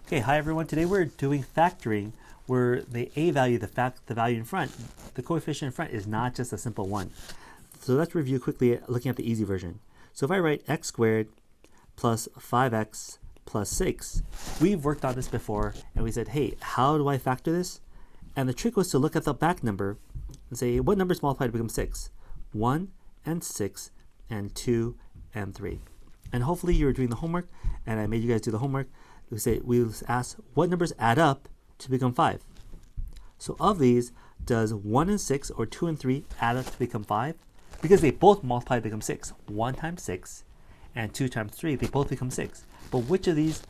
Okay, hi everyone. Today we're doing factoring where the a value, the value in front, the coefficient in front is not just a simple 1. So let's review quickly looking at the easy version. So if I write x squared plus 5x plus 6, we've worked on this before and we said, hey, how do I factor this? And the trick was to look at the back number and say, what numbers multiply to become 6? 1 and 6 and 2 and 3. And hopefully you were doing the homework and I made you guys do the homework. We ask what numbers add up to become 5. So of these, does 1 and 6 or 2 and 3 add up to become 5? Because they both multiply to become 6. 1 times 6 and 2 times 3, they both become 6. But which of these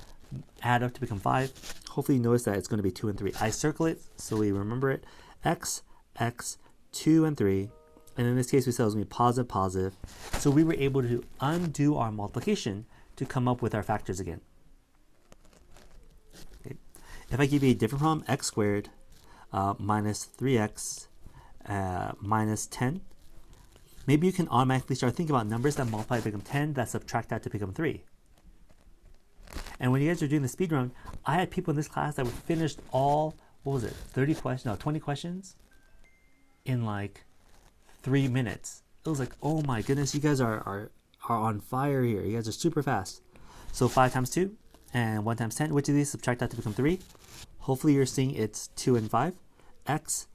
add up to become 5? Hopefully you notice that it's going to be 2 and 3. I circle it so we remember it. X, 2 and 3. And in this case, we said it was going to be positive, positive. So we were able to undo our multiplication to come up with our factors again. If I give you a different problem, x squared minus 3x minus 10, maybe you can automatically start thinking about numbers that multiply to become 10 that subtract that to become 3. And when you guys are doing the speed run, I had people in this class that would finish all, 20 questions in like 3 minutes. It was like, oh my goodness, you guys are on fire here. You guys are super fast. So 5 times 2 and 1 times 10, which of these subtract that to become 3? Hopefully you're seeing it's 2 and 5. X,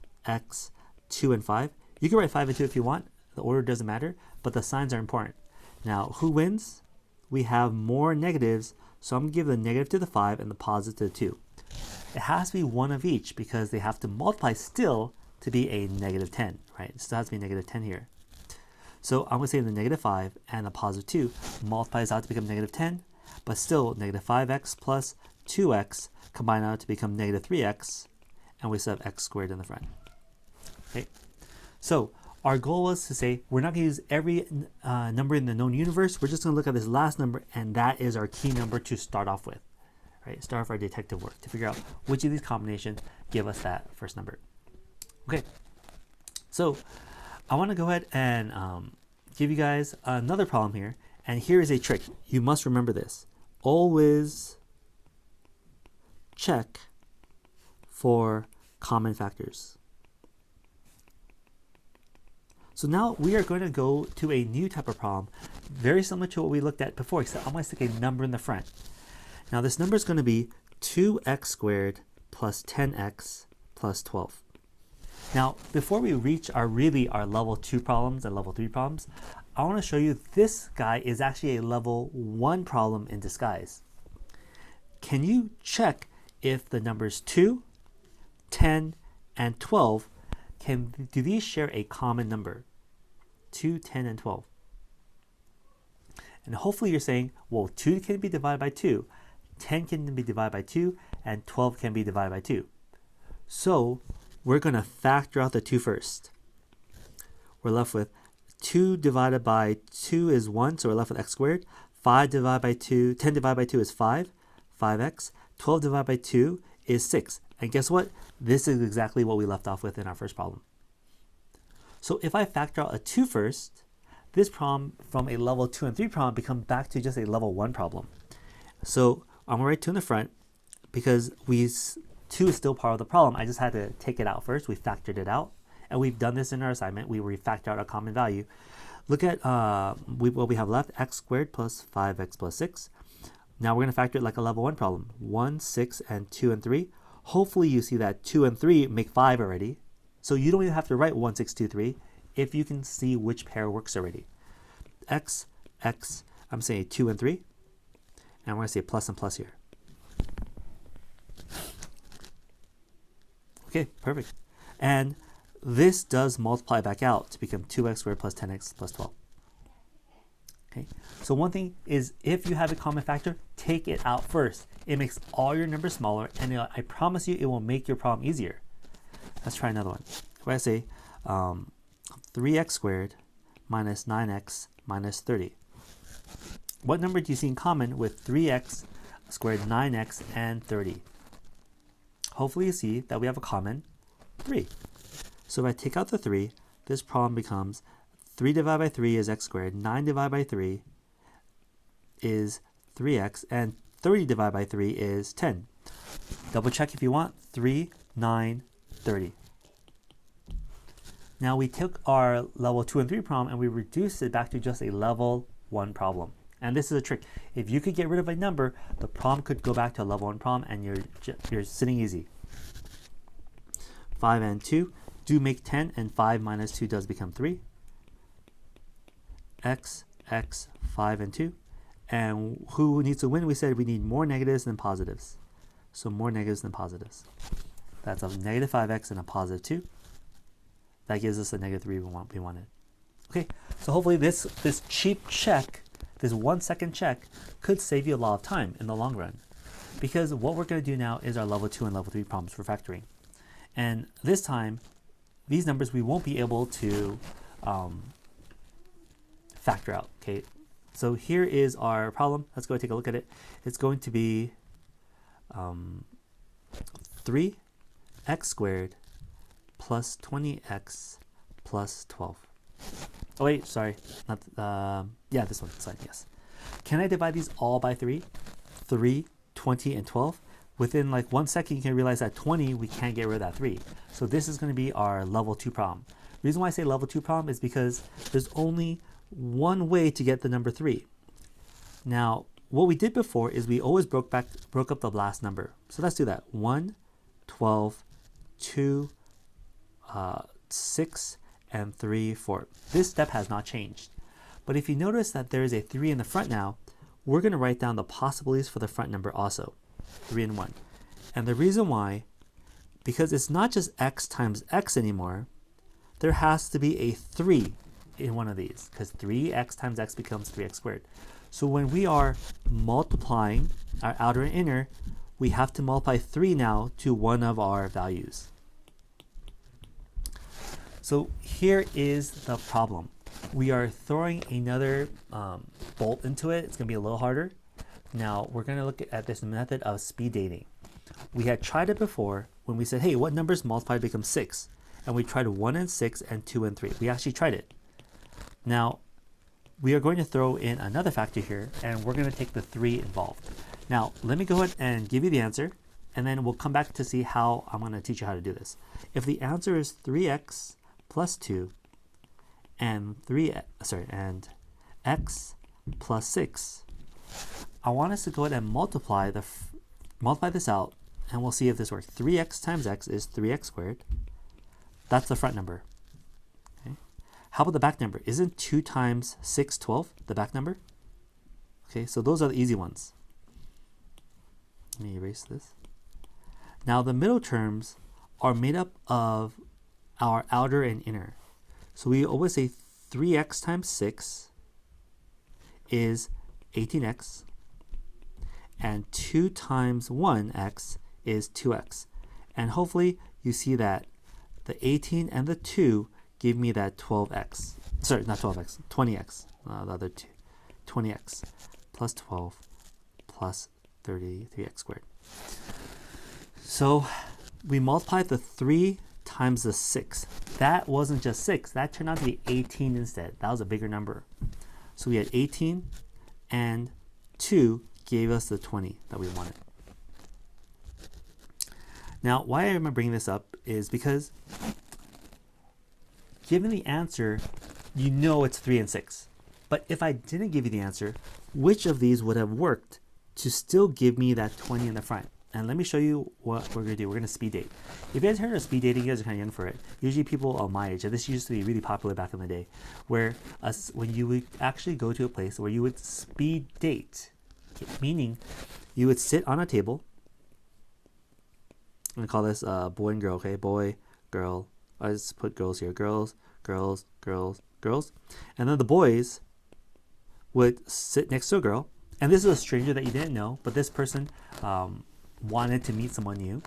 2 and 5. You can write 5 and 2 if you want. The order doesn't matter, but the signs are important. Now, who wins? We have more negatives, so I'm going to give the negative to the 5 and the positive to the 2. It has to be one of each because they have to multiply still to be a negative 10, right? It still has to be negative 10 here. So I'm going to say the negative 5 and the positive 2 multiplies out to become negative 10, but still negative 5x plus 2x combine out to become negative 3x, and we still have x squared in the front. Okay, so our goal was to say we're not going to use every number in the known universe. We're just going to look at this last number, and that is our key number to start off with. Right, start off our detective work to figure out which of these combinations give us that first number. Okay, so I want to go ahead and give you guys another problem here, and here is a trick. You must remember this. Always check for common factors. So now we are going to go to a new type of problem, very similar to what we looked at before, except I'm going to stick a number in the front. Now this number is going to be 2x squared plus 10x plus 12. Now, before we reach our level 2 problems and level 3 problems, I want to show you this guy is actually a level 1 problem in disguise. Can you check if the numbers 2, 10, and 12, do these share a common number? 2, 10, and 12. And hopefully you're saying, well, 2 can be divided by 2, 10 can be divided by 2, and 12 can be divided by 2. So we're going to factor out the 2 first. We're left with 2 divided by 2 is 1, so we're left with x squared. 5 divided by 2, 10 divided by 2 is 5x. 12 divided by 2 is 6. And guess what? This is exactly what we left off with in our first problem. So if I factor out a 2 first, this problem from a level 2 and 3 problem becomes back to just a level 1 problem. So I'm going to write 2 in the front because 2 is still part of the problem. I just had to take it out first. We factored it out. And we've done this in our assignment. We refactor out a common value. Look at what we have left, x squared plus 5x plus 6. Now we're going to factor it like a level 1 problem. 1, 6, and 2 and 3. Hopefully you see that 2 and 3 make 5 already. So you don't even have to write 1, 6, 2, 3 if you can see which pair works already. X, I'm saying 2 and 3. And we're going to say plus and plus here. Okay, perfect. And this does multiply back out to become 2x squared plus 10x plus 12. Okay, so one thing is if you have a common factor, take it out first. It makes all your numbers smaller, and I promise you it will make your problem easier. Let's try another one. If I say 3x squared minus 9x minus 30. What number do you see in common with 3x squared, 9x, and 30? Hopefully you see that we have a common 3. So if I take out the 3, this problem becomes 3 divided by 3 is x squared, 9 divided by 3 is 3x, and 30 divided by 3 is 10. Double check if you want. 3, 9, 30. Now we took our level 2 and 3 problem and we reduced it back to just a level 1 problem. And this is a trick. If you could get rid of a number, the problem could go back to a level 1 problem and you're sitting easy. 5 and 2 do make 10, and 5 minus 2 does become 3. X, 5 and 2. And who needs to win? We said we need more negatives than positives. So more negatives than positives. That's a negative 5x and a positive 2. That gives us the negative 3 we wanted. Okay, so hopefully this cheap check, this 1 second check, could save you a lot of time in the long run. Because what we're going to do now is our level 2 and level 3 problems for factoring. And this time, these numbers we won't be able to factor out. Okay, so here is our problem. Let's go take a look at it. It's going to be 3x squared plus 20x plus 12. Oh wait, sorry, not yeah, this one's fine. Yes. Can I divide these all by 3? 3, 20, and 12. Within like 1 second, you can realize that 20, we can't get rid of that 3. So this is going to be our level 2 problem. The reason why I say level 2 problem is because there's only one way to get the number 3. Now, what we did before is we always broke up the last number. So let's do that. 1, 12, 2, 6, and 3, 4. This step has not changed. But if you notice that there is a 3 in the front now, we're going to write down the possibilities for the front number also. 3 and 1. And the reason why, because it's not just x times x anymore, there has to be a 3 in one of these, because 3x times x becomes 3x squared. So when we are multiplying our outer and inner, we have to multiply 3 now to one of our values. So here is the problem. We are throwing another bolt into it. It's going to be a little harder. Now we're going to look at this method of speed dating. We had tried it before when we said, hey, what numbers multiplied become 6? And we tried 1 and 6 and 2 and 3. We actually tried it. Now we are going to throw in another factor here, and we're going to take the 3 involved. Now let me go ahead and give you the answer, and then we'll come back to see how I'm going to teach you how to do this. If the answer is 3x plus 2 and x plus 6, I want us to go ahead and multiply this out, and we'll see if this works. 3x times x is 3x squared. That's the front number. Okay. How about the back number? Isn't 2 times 6, 12, the back number? Okay, so those are the easy ones. Let me erase this. Now the middle terms are made up of our outer and inner. So we always say 3x times 6 is 18x, and 2 times 1x is 2x. And hopefully you see that the 18 and the 2 give me that 12x. Sorry, not 12x, 20x. The other two. 20x plus 12 plus 33x squared. So we multiplied the 3 times the 6. That wasn't just 6. That turned out to be 18 instead. That was a bigger number. So we had 18 and 2 gave us the 20 that we wanted. Now, why am I bringing this up is because given the answer, you know it's 3 and 6. But if I didn't give you the answer, which of these would have worked to still give me that 20 in the front? And let me show you what we're going to do. We're going to speed date. If you guys heard of speed dating, you guys are kind of young for it. Usually people of my age, and this used to be really popular back in the day, where when you would actually go to a place where you would speed date, meaning you would sit on a table. I'm going to call this boy and girl, okay? Boy, girl. I just put girls here. Girls, girls, girls, girls. And then the boys would sit next to a girl. And this is a stranger that you didn't know, but this person wanted to meet someone new,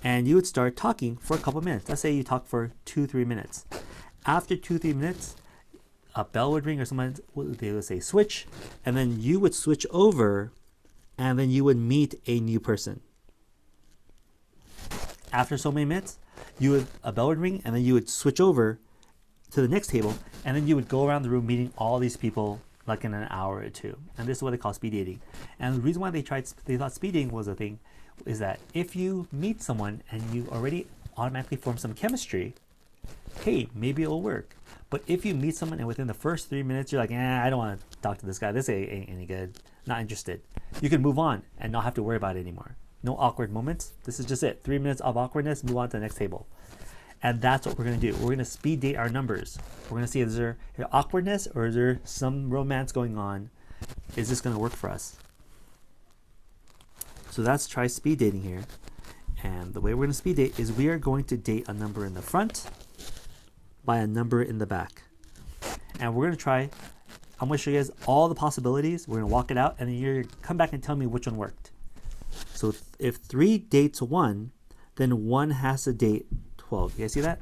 and you would start talking for a couple minutes. Let's say you talk for 2-3 minutes. After 2-3 minutes, a bell would ring, or someone they would say switch, and then you would switch over, and then you would meet a new person. After so many minutes, a bell would ring, and then you would switch over to the next table, and then you would go around the room meeting all these people like in an hour or two. And this is what they call speed dating. And the reason why they thought speed dating was a thing is that if you meet someone and you already automatically form some chemistry, hey, maybe it'll work. But if you meet someone and within the first 3 minutes you're like, I don't want to talk to this guy, this ain't any good, not interested, you can move on and not have to worry about it anymore. No awkward moments. This is just it. 3 minutes of awkwardness, move on to the next table. And that's what we're going to do. We're going to speed date our numbers. We're going to see, is there awkwardness or is there some romance going on? Is this going to work for us? So let's try speed dating here. And the way we're going to speed date is we are going to date a number in the front by a number in the back. And we're going to try, I'm going to show you guys all the possibilities. We're going to walk it out and then you're going to come back and tell me which one worked. So if 3 dates 1, then 1 has to date 12. You guys see that?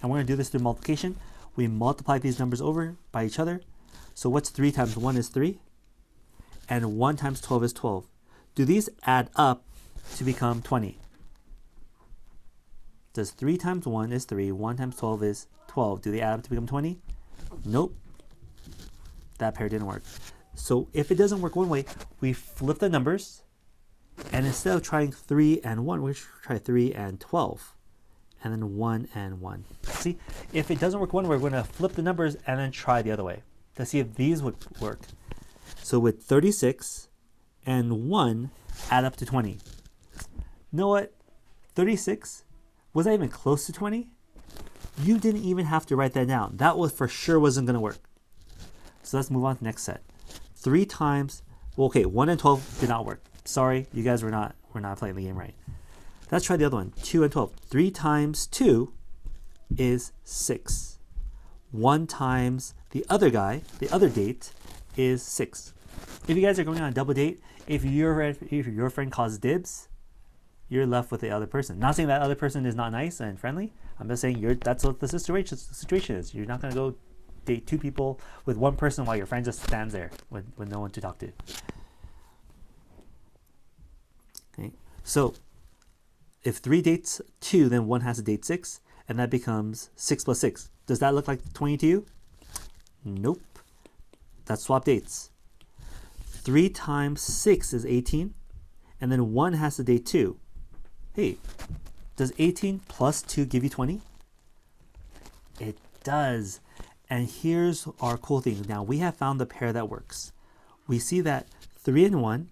And we're going to do this through multiplication. We multiply these numbers over by each other. So what's 3 times 1 is 3? And 1 times 12 is 12. Do these add up to become 20? Does 3 times 1 is 3, 1 times 12 is 12. Do they add up to become 20? Nope. That pair didn't work. So if it doesn't work one way, we flip the numbers. And instead of trying 3 and 1, we're going to try 3 and 12. And then 1 and 1. See, if it doesn't work one way, we're going to flip the numbers and then try the other way to see if these would work. So with 36 and 1 add up to 20. You know what? 36, was that even close to 20? You didn't even have to write that down. That was for sure wasn't going to work. So let's move on to the next set. 3 times, well, okay, 1 and 12 did not work. Sorry, you guys were not playing the game right. Let's try the other one. 2 and 12. 3 times 2 is 6. 1 times the other guy, the other date, is 6. If you guys are going on a double date, if your friend calls dibs, you're left with the other person. Not saying that other person is not nice and friendly. I'm just saying that's what the situation is. You're not going to go date 2 people with 1 person while your friend just stands there with no one to talk to. Okay, so if 3 dates 2, then 1 has to date 6, and that becomes 6 plus 6. Does that look like 20 to you? Nope. That's swap dates. 3 times 6 is 18, and then 1 has to date 2. Hey, does 18 plus 2 give you 20? It does. And here's our cool thing. Now we have found the pair that works. We see that 3 and 1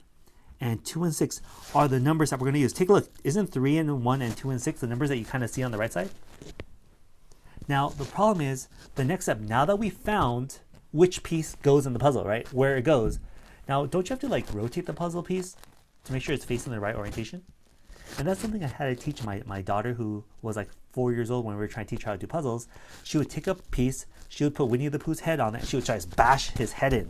and 2 and 6 are the numbers that we're going to use. Take a look. Isn't 3 and 1 and 2 and 6 the numbers that you kind of see on the right side? Now, the problem is the next step, now that we found which piece goes in the puzzle, right? Where it goes. Now, don't you have to like rotate the puzzle piece to make sure it's facing the right orientation? And that's something I had to teach my daughter, who was like 4 years old when we were trying to teach her how to do puzzles. She would take a piece, she would put Winnie the Pooh's head on it, and she would try to bash his head in.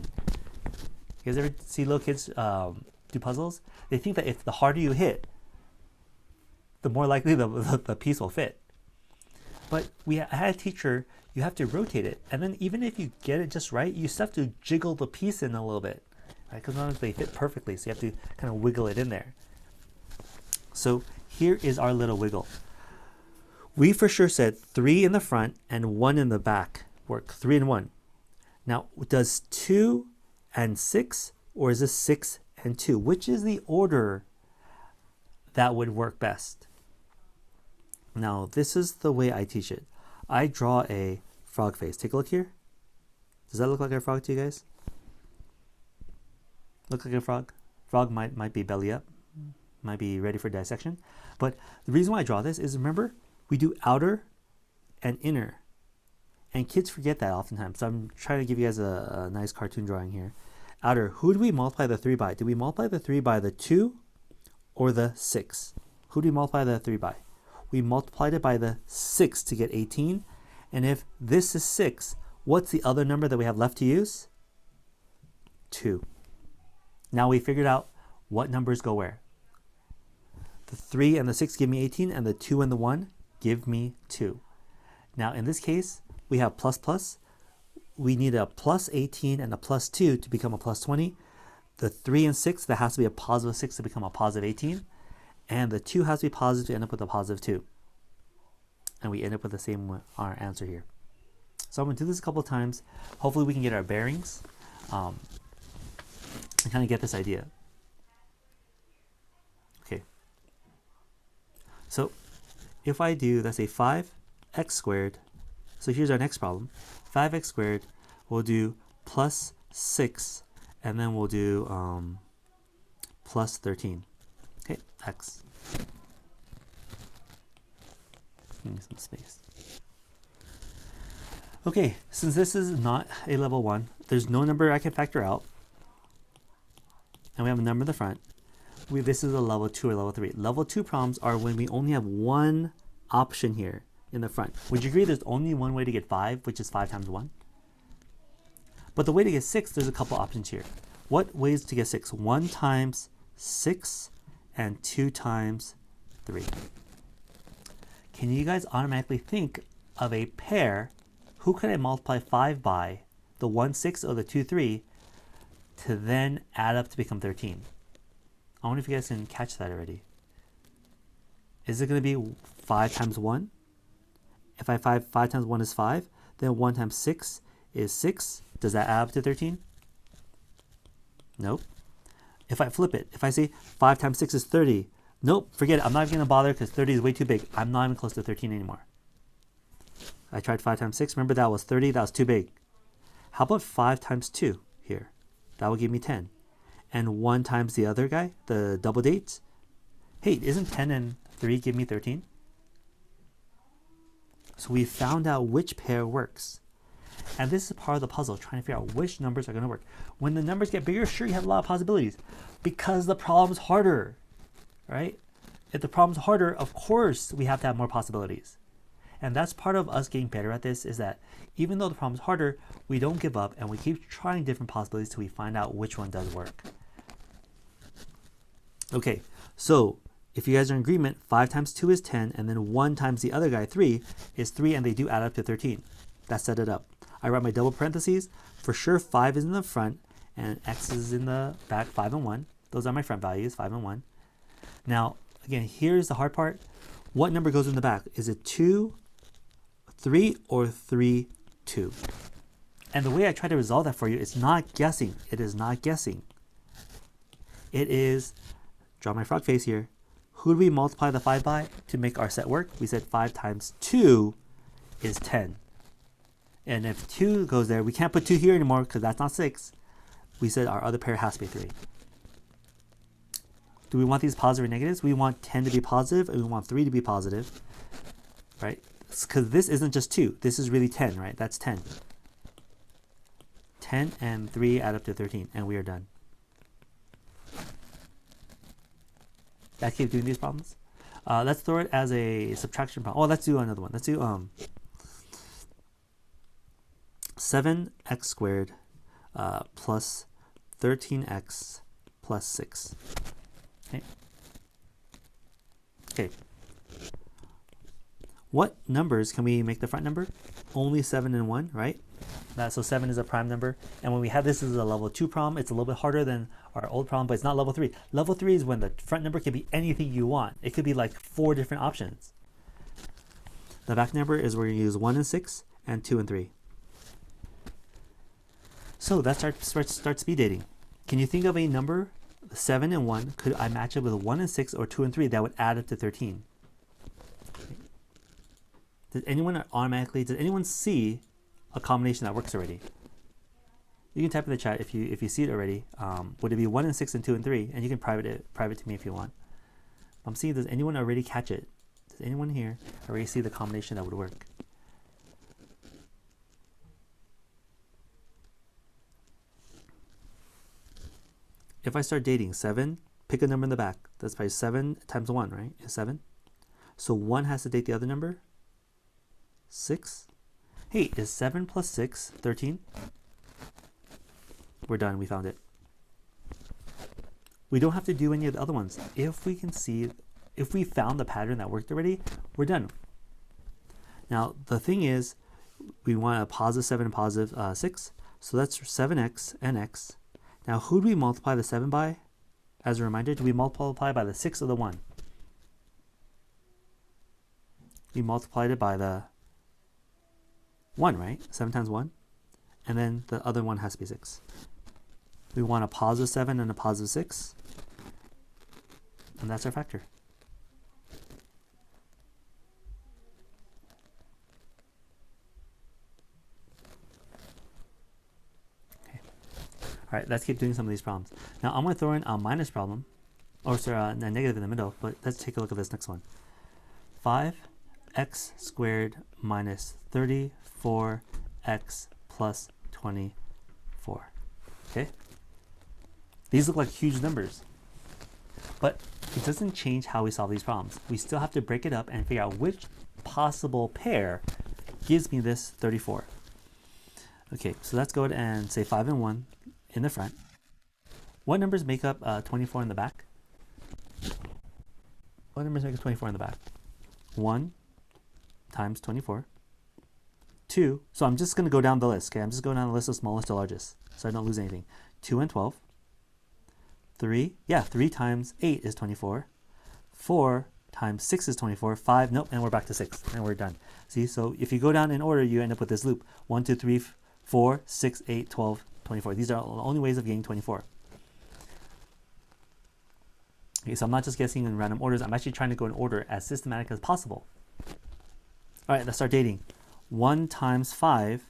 You guys ever see little kids do puzzles? They think that if the harder you hit, the more likely the piece will fit. But I had to teach her, you have to rotate it. And then even if you get it just right, you still have to jiggle the piece in a little bit. Because sometimes they fit perfectly, so you have to kind of wiggle it in there. So here is our little wiggle. We for sure said 3 in the front and 1 in the back work. 3 and 1. Now, does 2 and 6, or is this 6 and 2? Which is the order that would work best? Now, this is the way I teach it. I draw a frog face. Take a look here. Does that look like a frog to you guys? Look like a frog? Frog might be belly up. Might be ready for dissection. But the reason why I draw this is, remember, we do outer and inner. And kids forget that oftentimes. So I'm trying to give you guys a nice cartoon drawing here. Outer, who do we multiply the 3 by? Do we multiply the 3 by the 2 or the 6? Who do we multiply the 3 by? We multiplied it by the 6 to get 18. And if this is 6, what's the other number that we have left to use? 2. Now we figured out what numbers go where. The 3 and the 6 give me 18, and the 2 and the 1 give me 2. Now in this case, we have plus plus. We need a plus 18 and a plus 2 to become a plus 20. The 3 and 6, that has to be a positive 6 to become a positive 18. And the 2 has to be positive to end up with a positive 2. And we end up with the same our answer here. So I'm going to do this a couple of times. Hopefully we can get our bearings and kind of get this idea. Okay, So if I do, let's say 5x squared, so here's our next problem. 5x squared, we'll do plus 6, and then we'll do plus 13. Okay, x. Give me some space. Okay, since this is not a level 1, there's no number I can factor out, and we have a number in the front. This is a level 2 or level 3. Level 2 problems are when we only have one option here in the front. Would you agree there's only one way to get 5, which is 5 times 1? But the way to get 6, there's a couple options here. What ways to get 6? 1 times 6 and 2 times 3. Can you guys automatically think of a pair? Who could I multiply 5 by, the 1, 6 or the 2, 3, to then add up to become 13? I wonder if you guys can catch that already. Is it going to be 5 times 1? If I 5 times 1 is 5, then 1 times 6 is 6. Does that add up to 13? Nope. If I flip it, if I say 5 times 6 is 30, nope, forget it. I'm not even going to bother because 30 is way too big. I'm not even close to 13 anymore. I tried 5 times 6. Remember that was 30. That was too big. How about 5 times 2 here? That will give me 10. And 1 times the other guy, the double dates. Hey, isn't 10 and 3 give me 13? So we found out which pair works. And this is part of the puzzle, trying to figure out which numbers are going to work. When the numbers get bigger, sure, you have a lot of possibilities because the problem's harder, right? If the problem's harder, of course, we have to have more possibilities. And that's part of us getting better at this, is that even though the problem's harder, we don't give up and we keep trying different possibilities till we find out which one does work. Okay, so if you guys are in agreement, 5 times 2 is 10, and then 1 times the other guy, 3, is 3, and they do add up to 13. That set it up. I write my double parentheses. For sure, 5 is in the front, and x is in the back, 5 and 1. Those are my front values, 5 and 1. Now, again, here's the hard part. What number goes in the back? Is it 2, 3, or 3, 2? And the way I try to resolve that for you, it's not guessing. It is not guessing. It is, draw my frog face here. Who do we multiply the 5 by to make our set work? We said 5 times 2 is 10. And if 2 goes there, we can't put 2 here anymore because that's not 6. We said our other pair has to be 3. Do we want these positive or negatives? We want 10 to be positive and we want 3 to be positive, right? Because this isn't just 2. This is really 10, right? That's 10. 10 and 3 add up to 13, and we are done. I keep doing these problems. Let's throw it as a subtraction problem. Oh, let's do another one. Let's do 7x squared plus 13x plus 6. Okay. Okay. What numbers can we make the front number? Only 7 and 1, right? So 7 is a prime number. And when we have this as a level 2 problem, it's a little bit harder than our old problem, but it's not level 3. Level 3 is when the front number can be anything you want. It could be like 4 different options. The back number is we're going to use 1 and 6 and 2 and 3. So that start speed dating. Can you think of a number, 7 and 1, could I match it with 1 and 6 or 2 and 3 that would add up to 13? Does anyone see a combination that works already? You can type in the chat if you see it already. Would it be 1 and 6 and 2 and 3? And you can private to me if you want. I'm seeing, does anyone already catch it? Does anyone here already see the combination that would work? If I start dating 7, pick a number in the back. That's probably 7 times 1, right? Is 7. So 1 has to date the other number. 6. Hey, is 7 plus 6 13? We're done. We found it. We don't have to do any of the other ones. If we found the pattern that worked already, we're done. Now, the thing is, we want a positive 7 and positive 6. So that's 7x and x. Now, who do we multiply the 7 by? As a reminder, do we multiply by the 6 or the 1? We multiplied it by the 1, right? 7 times 1. And then the other one has to be 6. We want a positive 7 and a positive 6. And that's our factor. All right, let's keep doing some of these problems. Now I'm going to throw in a minus problem, or sorry, a negative in the middle, but let's take a look at this next one. 5x squared minus 34x plus 24. Okay? These look like huge numbers, but it doesn't change how we solve these problems. We still have to break it up and figure out which possible pair gives me this 34. Okay, so let's go ahead and say 5 and 1 in the front. What numbers make up 24 in the back? What numbers make up 24 in the back? 1 times 24. 2, so I'm just going to go down the list. Okay, I'm just going down the list of smallest to largest so I don't lose anything. 2 and 12. 3, yeah, 3 times 8 is 24. 4 times 6 is 24. 5, nope, and we're back to 6, and we're done. See, so if you go down in order, you end up with this loop. 1, 2, 3, 4, 6, 8, 12, 24. These are the only ways of getting 24. Okay, so I'm not just guessing in random orders. I'm actually trying to go in order as systematic as possible. All right, let's start dating. 1 times 5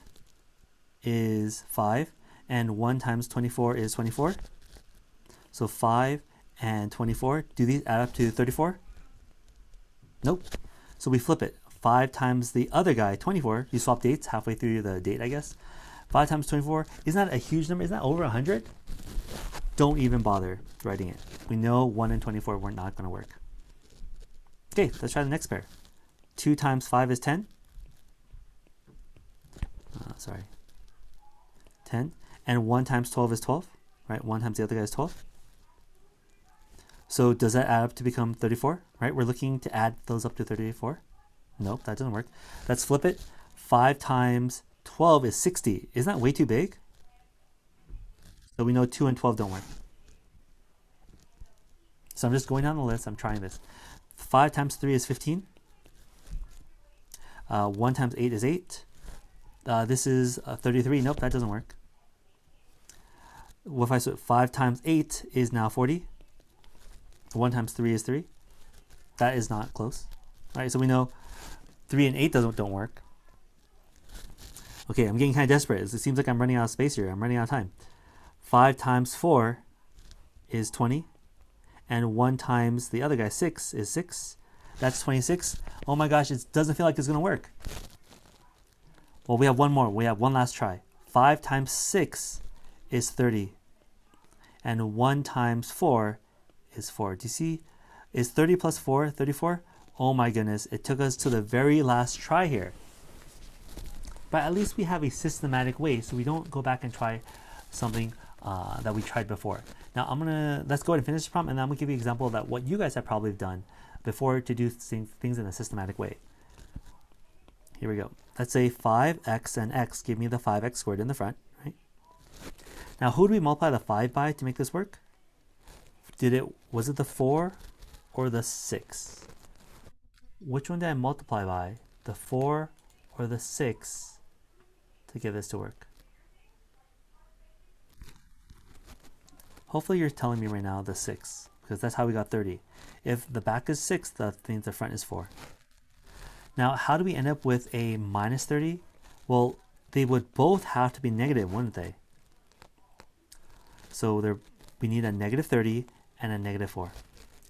is 5, and 1 times 24 is 24. So 5 and 24, do these add up to 34? Nope. So we flip it. 5 times the other guy, 24. You swap dates halfway through the date, I guess. 5 times 24, isn't that a huge number? Isn't that over 100? Don't even bother writing it. We know 1 and 24 were not going to work. Okay, let's try the next pair. 2 times 5 is 10. Sorry. 10. And 1 times 12 is 12. Right? 1 times the other guy is 12. So does that add up to become 34? Right? We're looking to add those up to 34. Nope, that doesn't work. Let's flip it. 5 times 12 is 60. Isn't that way too big? So we know 2 and 12 don't work. So I'm just going down the list. I'm trying this. 5 times 3 is 15. 1 times 8 is 8. This is 33. Nope, that doesn't work. What if I say 5 times 8 is now 40? 1 times 3 is 3. That is not close. All right, so we know 3 and 8 don't work. Okay, I'm getting kind of desperate. It seems like I'm running out of space here. I'm running out of time. 5 times 4 is 20. And 1 times the other guy, 6, is 6. That's 26. Oh my gosh, it doesn't feel like it's going to work. Well, we have one more. We have one last try. 5 times 6 is 30. And 1 times 4 is 4. Do you see? Is 30 plus 4 34? Oh my goodness, it took us to the very last try here. But at least we have a systematic way so we don't go back and try something that we tried before. Now let's go ahead and finish this problem, and then I'm gonna give you an example of that what you guys have probably done before to do things in a systematic way. Here we go. Let's say 5x and x give me the 5x squared in the front, right? Now who do we multiply the 5 by to make this work? Was it the 4 or the 6? Which one did I multiply by? The 4 or the 6 to get this to work? Hopefully you're telling me right now the 6, because that's how we got 30. If the back is 6, that means the front is 4. Now, how do we end up with a minus 30? Well, they would both have to be negative, wouldn't they? So we need a negative 30 and a negative 4.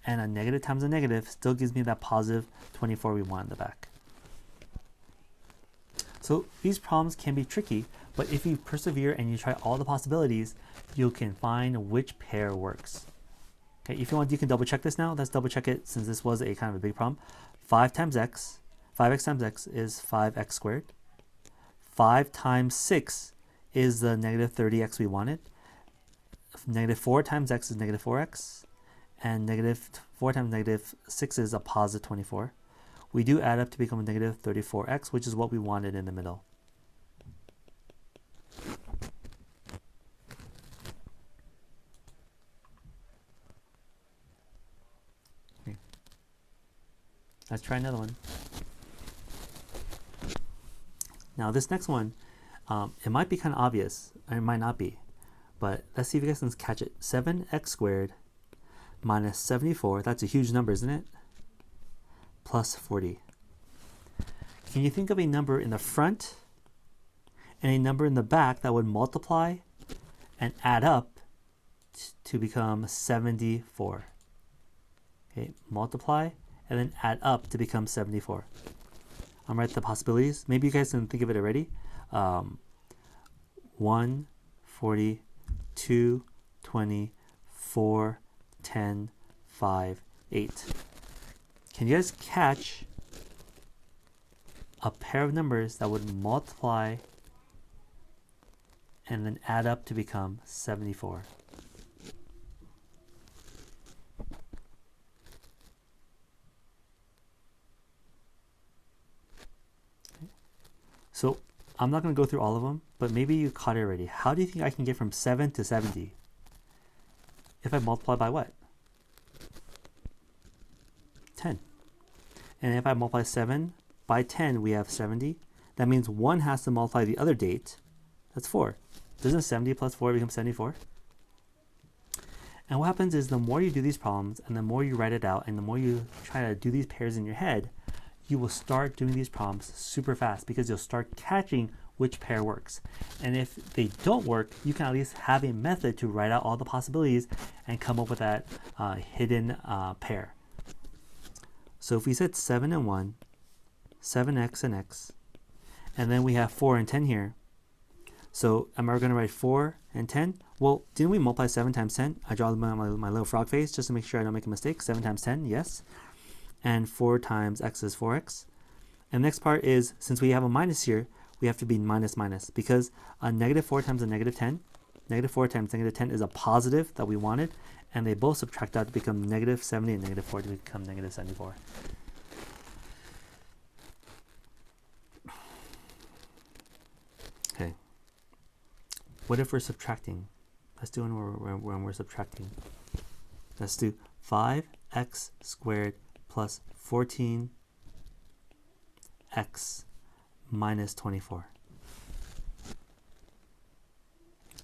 And a negative times a negative still gives me that positive 24 we want in the back. So these problems can be tricky, but if you persevere and you try all the possibilities, you can find which pair works. Okay, if you want, you can double check this now. Let's double check it since this was a kind of a big problem. 5x times x is 5x squared. 5 times 6 is the negative 30x we wanted. Negative 4 times x is negative 4x. And negative 4 times negative 6 is a positive 24. We do add up to become a negative 34x, which is what we wanted in the middle. Okay. Let's try another one. Now this next one, it might be kind of obvious, and it might not be, but let's see if you guys can catch it. 7x squared minus 74, that's a huge number, isn't it? Plus 40. Can you think of a number in the front and a number in the back that would multiply and add up to become 74. Okay, multiply and then add up to become 74. I'm writing the possibilities. Maybe you guys can think of it already. 1, 40, 2, 20, 4, 10, 5, 8. Can you guys catch a pair of numbers that would multiply and then add up to become 74? So I'm not going to go through all of them, but maybe you caught it already. How do you think I can get from 7 to 70 if I multiply by what? 10. And if I multiply 7 by 10, we have 70. That means 1 has to multiply the other date. That's 4. Doesn't 70 plus 4 become 74? And what happens is the more you do these problems and the more you write it out and the more you try to do these pairs in your head, you will start doing these problems super fast because you'll start catching which pair works. And if they don't work, you can at least have a method to write out all the possibilities and come up with that hidden pair. So if we said 7 and 1, 7x and x, and then we have 4 and 10 here. So am I going to write 4 and 10? Well, didn't we multiply 7 times 10? I draw my little frog face just to make sure I don't make a mistake. 7 times 10, yes. And 4 times x is 4x. And the next part is, since we have a minus here, we have to be minus minus, because a negative 4 times a negative 10, negative 4 times negative 10 is a positive that we wanted, and they both subtract out to become negative 70 and negative 4 to become negative 74. Okay. What if we're subtracting? Let's do it when we're subtracting. Let's do 5x squared plus 14x minus 24.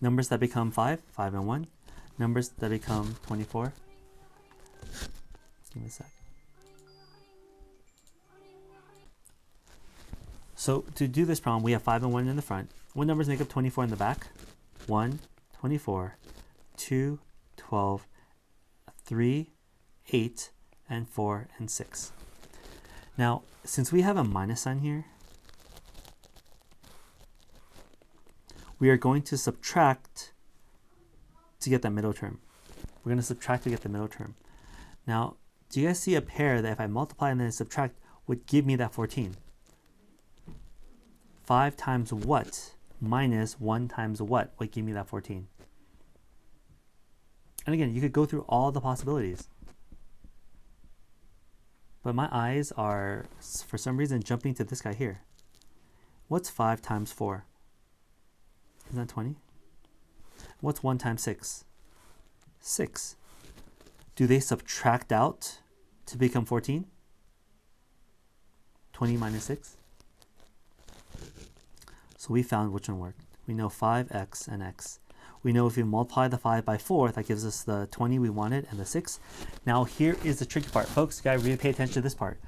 Numbers that become 5, 5 and 1. Numbers that become 24. Give me a sec. So to do this problem, we have 5 and 1 in the front. What numbers make up 24 in the back? 1, 24, 2, 12, 3, 8, and 4, and 6. Now, since we have a minus sign here, we are going to subtract to get that middle term. We're going to subtract to get the middle term. Now, do you guys see a pair that if I multiply and then subtract would give me that 14? 5 times what minus 1 times what would give me that 14? And again, you could go through all the possibilities. But my eyes are, for some reason, jumping to this guy here. What's 5 times 4? Isn't that 20? What's 1 times 6? 6. Do they subtract out to become 14? 20 minus 6? So we found which one worked. We know 5x and x. We know if we multiply the 5 by 4, that gives us the 20 we wanted and the 6. Now here is the tricky part. Folks, you gotta really pay attention to this part.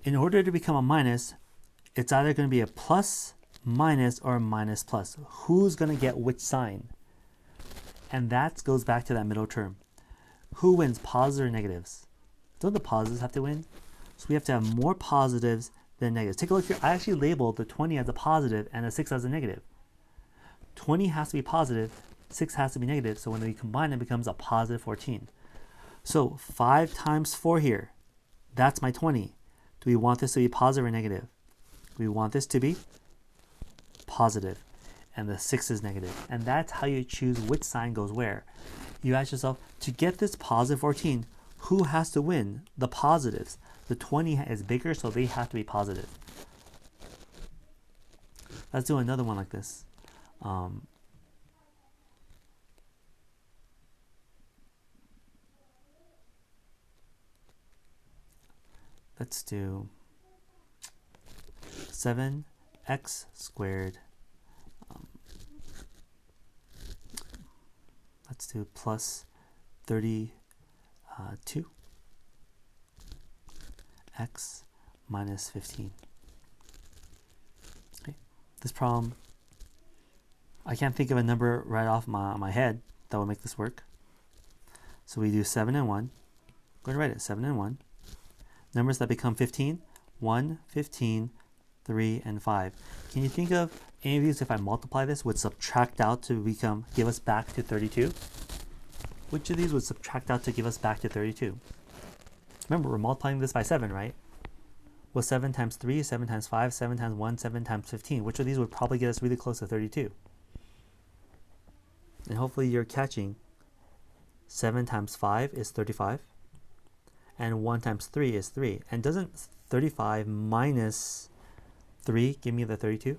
In order to become a minus, it's either going to be a plus, minus, or a minus plus. Who's going to get which sign? And that goes back to that middle term. Who wins, positives or negatives? Don't the positives have to win? So we have to have more positives than negatives. Take a look here. I actually labeled the 20 as a positive and the 6 as a negative. 20 has to be positive, 6 has to be negative, so when we combine it becomes a positive 14. So 5 times 4 here, that's my 20. Do we want this to be positive or negative? We want this to be positive, and the 6 is negative. And that's how you choose which sign goes where. You ask yourself, to get this positive 14, who has to win? The positives. The 20 is bigger, so they have to be positive. Let's do another one like this. Let's do 7x squared. Let's do plus 32 x minus 15. Okay, this problem I can't think of a number right off my head that would make this work. So we do 7 and 1. Go ahead and write it, 7 and 1. Numbers that become 15, 1, 15, 3, and 5. Can you think of any of these, if I multiply this, would subtract out to give us back to 32? Which of these would subtract out to give us back to 32? Remember, we're multiplying this by 7, right? Well, 7 times 3, 7 times 5, 7 times 1, 7 times 15. Which of these would probably get us really close to 32? And hopefully you're catching 7 times 5 is 35. And 1 times 3 is 3. And doesn't 35 minus 3 give me the 32?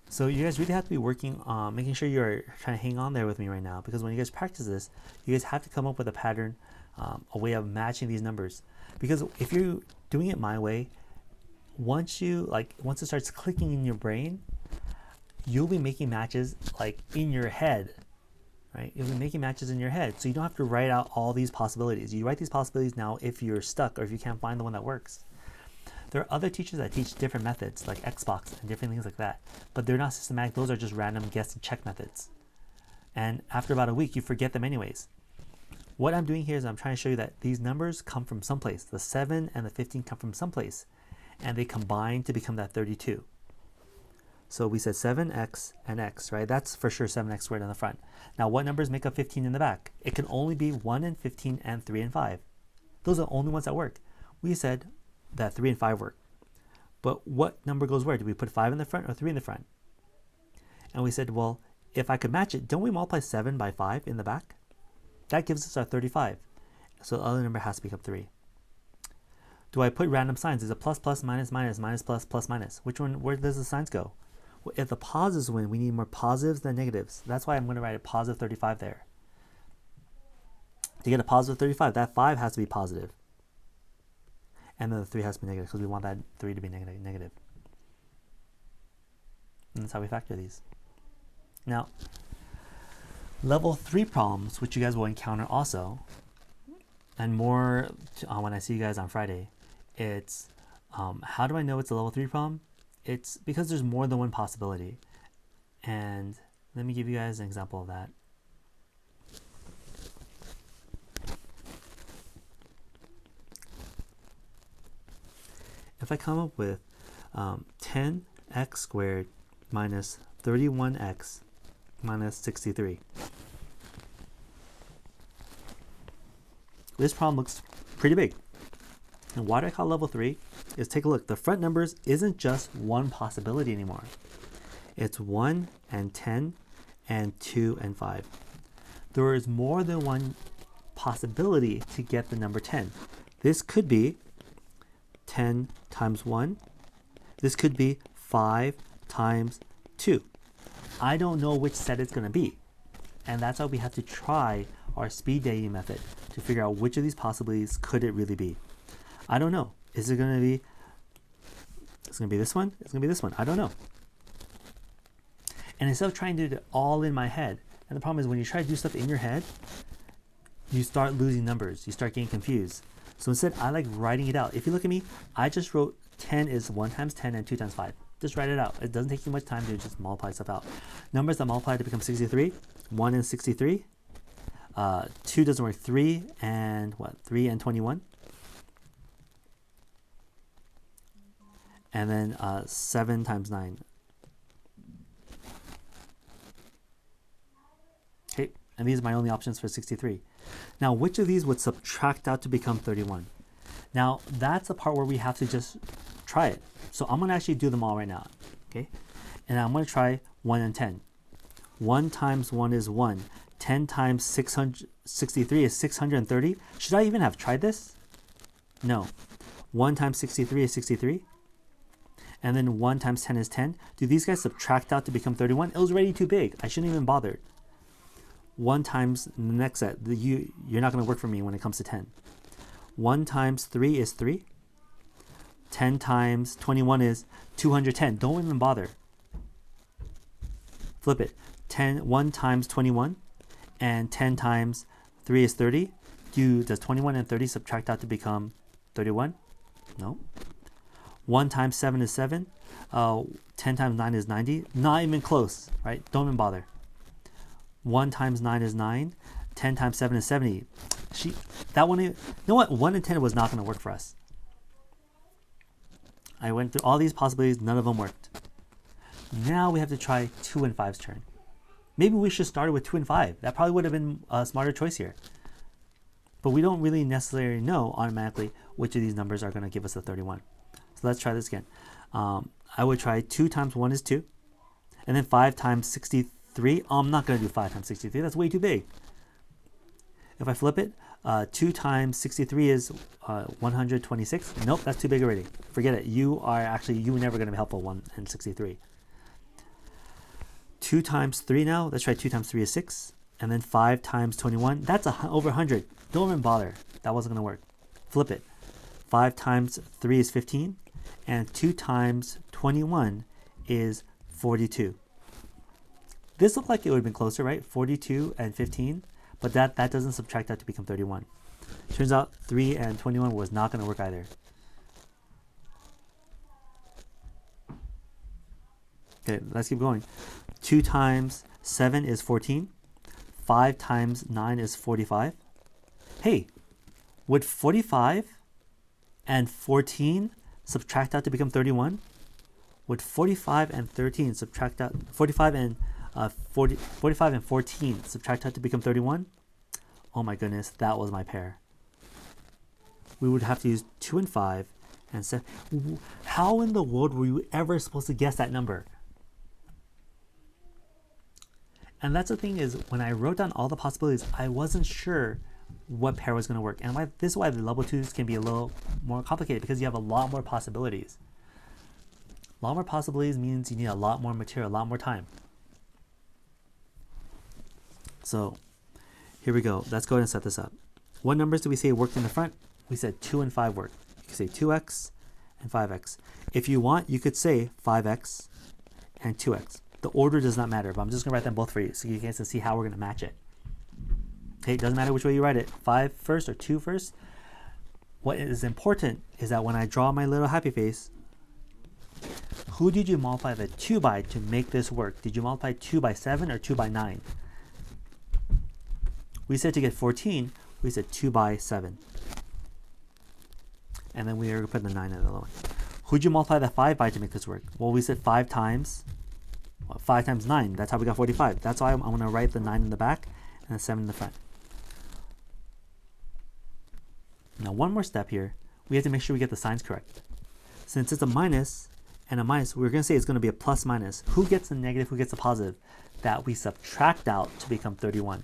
So you guys really have to be working on making sure you're trying to hang on there with me right now, because when you guys practice this, you guys have to come up with a pattern, a way of matching these numbers. Because if you're doing it my way, once it starts clicking in your brain, you'll be making matches like in your head, right? You'll be making matches in your head, so you don't have to write out all these possibilities. You write these possibilities now if you're stuck or if you can't find the one that works. There are other teachers that teach different methods, like Xbox and different things like that, but they're not systematic. Those are just random guess and check methods. And after about a week, you forget them anyways. What I'm doing here is I'm trying to show you that these numbers come from someplace. The 7 and the 15 come from someplace, and they combine to become that 32. So we said 7x and x, right? That's for sure 7x squared on the front. Now, what numbers make up 15 in the back? It can only be 1 and 15 and 3 and 5. Those are the only ones that work. We said that 3 and 5 work. But what number goes where? Do we put 5 in the front or 3 in the front? And we said, well, if I could match it, don't we multiply 7 by 5 in the back? That gives us our 35. So the other number has to become 3. Do I put random signs? Is it plus, plus, minus, minus, minus, plus, plus, minus? Which one, where does the signs go? Well, if the positives win, we need more positives than negatives. That's why I'm going to write a positive 35 there. To get a positive 35, that 5 has to be positive. And then the 3 has to be negative because we want that 3 to be negative. And that's how we factor these. Now, level 3 problems, which you guys will encounter also, and more when I see you guys on Friday, it's how do I know it's a level 3 problem? It's because there's more than one possibility. And let me give you guys an example of that. If I come up with 10x squared minus 31x minus 63. This problem looks pretty big. And why do I call it level 3? Is take a look. The front numbers isn't just one possibility anymore. It's 1 and 10 and 2 and 5. There is more than one possibility to get the number 10. This could be 10 times 1. This could be 5 times 2. I don't know which set it's going to be. And that's why we have to try our speed dating method to figure out which of these possibilities could it really be. I don't know. Is it going to be, it's going to be this one? It's going to be this one. I don't know. And instead of trying to do it all in my head, and the problem is when you try to do stuff in your head, you start losing numbers. You start getting confused. So instead, I like writing it out. If you look at me, I just wrote 10 is 1 times 10 and 2 times 5. Just write it out. It doesn't take you much time to just multiply stuff out. Numbers that multiply to become 63, 1 and 63. 2 doesn't work, 3 and what? 3 and 21. And then 7 times 9. Okay, and these are my only options for 63. Now, which of these would subtract out to become 31? Now, that's the part where we have to just try it. So I'm going to actually do them all right now, okay? And I'm going to try 1 and 10. 1 times 1 is 1. 10 times 663 is 630. Should I even have tried this? No. 1 times 63 is 63. And then 1 times 10 is 10. Do these guys subtract out to become 31? It was already too big. I shouldn't even bother. 1 times the next set. You're not going to work for me when it comes to 10. 1 times 3 is 3. 10 times 21 is 210. Don't even bother. Flip it. 1 times 21 and 10 times 3 is 30. Does 21 and 30 subtract out to become 31? No. 1 times 7 is 7. 10 times 9 is 90. Not even close, right? Don't even bother. 1 times 9 is 9. 10 times 7 is 70. That one, you know what? 1 and 10 was not going to work for us. I went through all these possibilities. None of them worked. Now we have to try 2 and 5's turn. Maybe we should start with 2 and 5. That probably would have been a smarter choice here. But we don't really necessarily know automatically which of these numbers are going to give us the 31. So let's try this again. I would try 2 times 1 is 2. And then 5 times 63. I'm not going to do 5 times 63. That's way too big. If I flip it, 2 times 63 is 126. Nope, that's too big already. Forget it. You were never going to be helpful 1 and 63. 2 times 3 now. Let's try 2 times 3 is 6. And then 5 times 21. That's over 100. Don't even bother. That wasn't going to work. Flip it. 5 times 3 is 15. And 2 times 21 is 42. This looked like it would have been closer, right? 42 and 15. But that doesn't subtract out to become 31. Turns out 3 and 21 was not going to work either. Okay, let's keep going. 2 times 7 is 14. 5 times 9 is 45. Hey, would 45 and 14 subtract out to become 31? Would 45 and 13 subtract out, 45 and 14 subtract out to become 31? Oh my goodness, that was my pair. We would have to use 2 and 5 and 7. How in the world were you ever supposed to guess that number? And that's the thing, is when I wrote down all the possibilities, I wasn't sure what pair was going to work. And this is why the level 2s can be a little more complicated, because you have a lot more possibilities. A lot more possibilities means you need a lot more material, a lot more time. So here we go. Let's go ahead and set this up. What numbers do we say worked in the front? We said 2 and 5 work. You could say 2x and 5x. If you want, you could say 5x and 2x. The order does not matter, but I'm just going to write them both for you so you guys can see how we're going to match it. Okay, it doesn't matter which way you write it, 5 first or 2 first. What is important is that when I draw my little happy face, who did you multiply the 2 by to make this work? Did you multiply 2 by 7 or 2 by 9? We said to get 14, we said 2 by 7. And then we are going to put the 9 in the other one. Who did you multiply the 5 by to make this work? Well, we said 5 times 9. That's how we got 45. That's why I'm going to write the 9 in the back and the 7 in the front. Now, one more step here. We have to make sure we get the signs correct. Since it's a minus and a minus, we're going to say it's going to be a plus minus. Who gets the negative? Who gets the positive? That we subtract out to become 31.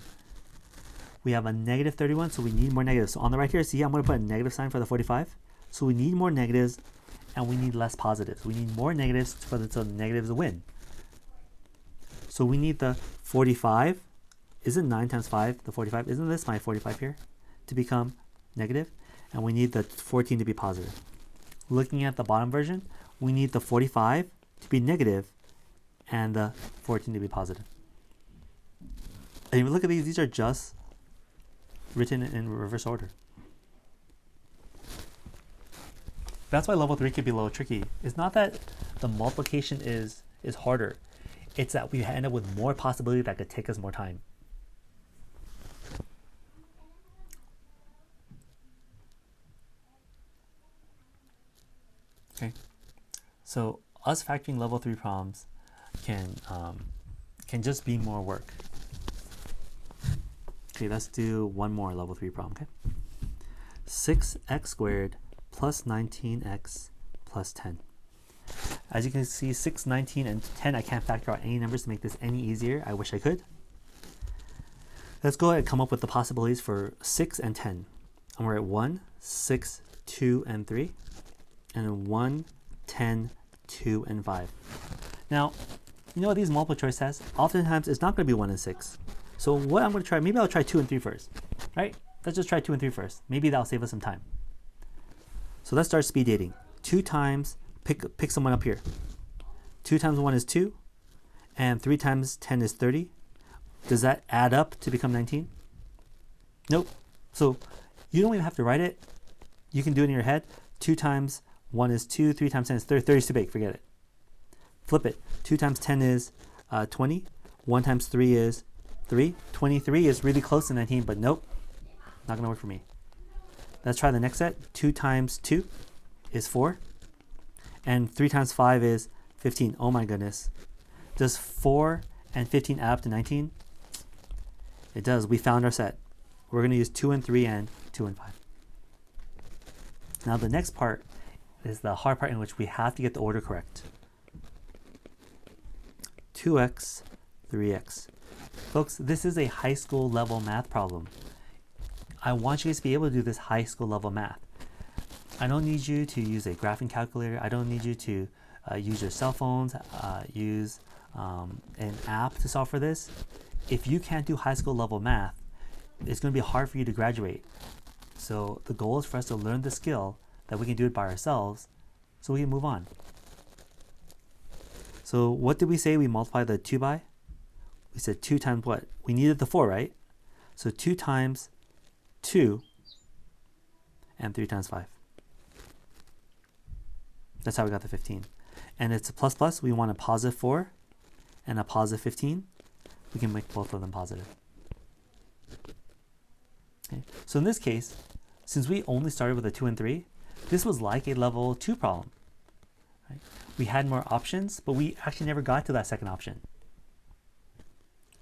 We have a negative 31, so we need more negatives. So on the right here, see, I'm going to put a negative sign for the 45. So we need more negatives, and we need less positives. We need more negatives so the negatives win. So we need the 45. Isn't 9 times 5 the 45? Isn't this my 45 here? To become negative. And we need the 14 to be positive. Looking at the bottom version, we need the 45 to be negative and the 14 to be positive. And if you look at these are just written in reverse order. That's why level 3 could be a little tricky. It's not that the multiplication is harder. It's that we end up with more possibility that could take us more time. Okay, so us factoring level 3 problems can just be more work. Okay, let's do one more level 3 problem. Okay, 6x squared plus 19x plus 10. As you can see, 6, 19, and 10, I can't factor out any numbers to make this any easier. I wish I could. Let's go ahead and come up with the possibilities for 6 and 10. I'm going to write 1, 6, 2, and 3. And then 1, 10, 2, and 5. Now, you know what these multiple choice tests, oftentimes it's not going to be 1 and 6. So what I'm going to try, maybe I'll try 2 and 3 first, right? Let's just try 2 and 3 first. Maybe that'll save us some time. So let's start speed dating. 2 times, pick someone up here. 2 times 1 is 2, and 3 times 10 is 30. Does that add up to become 19? Nope. So you don't even have to write it. You can do it in your head. 2 times 1 is 2, 3 times 10 is 30. 30 is too big, forget it. Flip it. 2 times 10 is 20. 1 times 3 is 3. 23 is really close to 19, but nope. Not going to work for me. Let's try the next set. 2 times 2 is 4. And 3 times 5 is 15. Oh my goodness. Does 4 and 15 add up to 19? It does. We found our set. We're going to use 2 and 3 and 2 and 5. Now the next part is the hard part in which we have to get the order correct. 2x, 3x. Folks, this is a high school level math problem. I want you guys to be able to do this high school level math. I don't need you to use a graphing calculator. I don't need you to use your cell phones, use an app to solve for this. If you can't do high school level math, it's going to be hard for you to graduate. So the goal is for us to learn the skill that we can do it by ourselves so we can move on. So what did we say we multiply the 2 by? We said 2 times what? We needed the 4, right? So 2 times 2 and 3 times 5. That's how we got the 15. And it's a plus plus. We want a positive 4 and a positive 15. We can make both of them positive. Okay. So in this case, since we only started with a 2 and 3, this was like a level 2 problem. Right? We had more options, but we actually never got to that second option.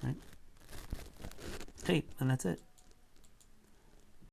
Right? Okay, and that's it.